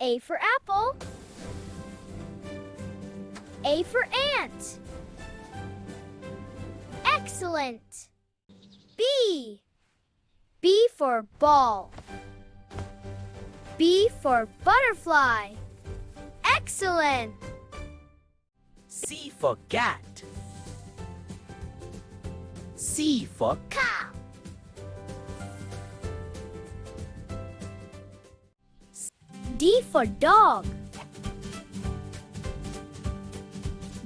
A for apple. A for ant. Excellent. B. B for ball. B for butterfly. Excellent. C for cat. C for cow. D for dog.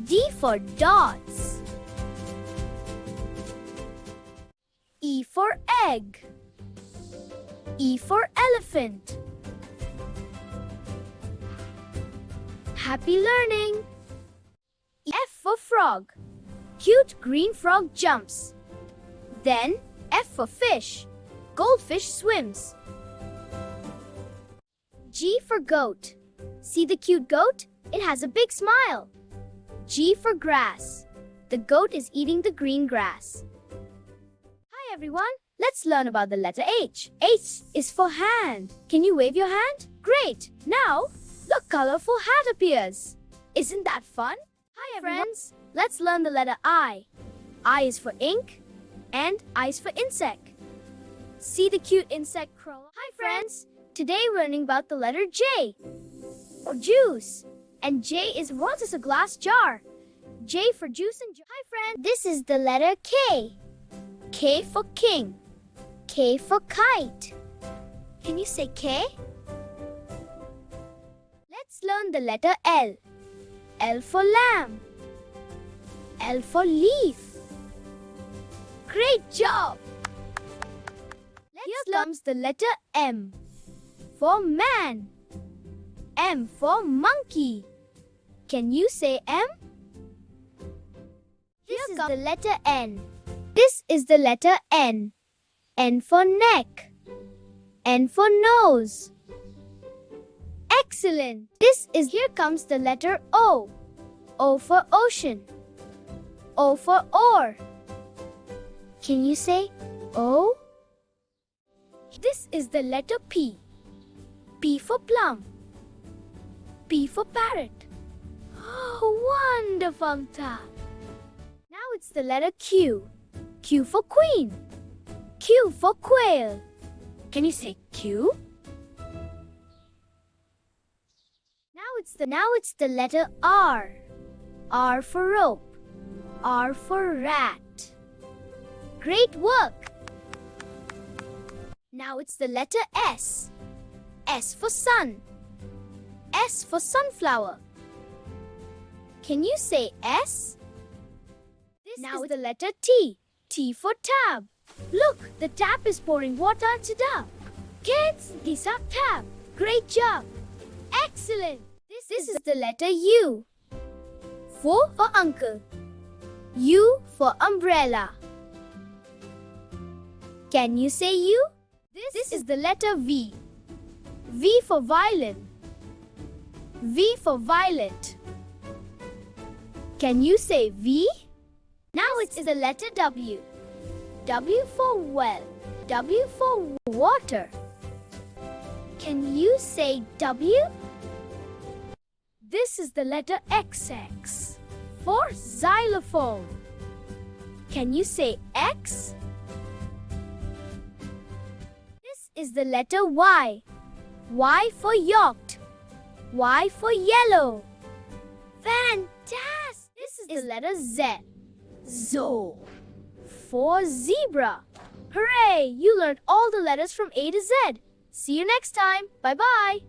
D for dots. E for egg. E for elephant. Happy learning. F for frog. Cute green frog jumps. Then F for fish. Goldfish swims. G for goat. See the cute goat? It has a big smile. G for grass. The goat is eating the green grass. Hi everyone. Let's learn about the letter H. H is for hand. Can you wave your hand? Great. Now, the colorful hat appears. Isn't that fun? Hi friends. Let's learn the letter I. I is for ink and I is for insect. See the cute insect crawl. Hi friends. Today we're learning about the letter J for juice. And J is what is a glass jar. J for juice and Hi friends. This is the letter K. K for king. K for kite. Can you say K? Let's learn the letter L. L for lamb. L for leaf. Great job! Here comes the letter M for man. M for monkey. Can you say M? This is the letter N. This is the letter N. N for neck. N for nose. Excellent! Here comes the letter O. O for ocean. O for oar. Can you say O? This is the letter P. P for plum. P for parrot. Oh, wonderful talk. Now it's the letter Q. Q for queen. Q for quail. Can you say Q? Now it's the letter R. R for rope. R for rat. Great work! Now it's the letter S. S for sun. S for sunflower. Can you say S? Now it's the letter T. T for tab. Look, the tap is pouring water into the. Kids, these are tab. Great job. Excellent. This is the letter U. For uncle. U for umbrella. Can you say U? This is the letter V. V for violin. V for violet. Can you say V? Now it's the letter W. W for well. W for water. Can you say W? This is the letter XX for xylophone. Can you say X? This is the letter Y. Y for yacht. Y for yellow. Fantastic! This is the letter Z. Zo for zebra. Hooray! You learned all the letters from A to Z. See you next time. Bye-bye.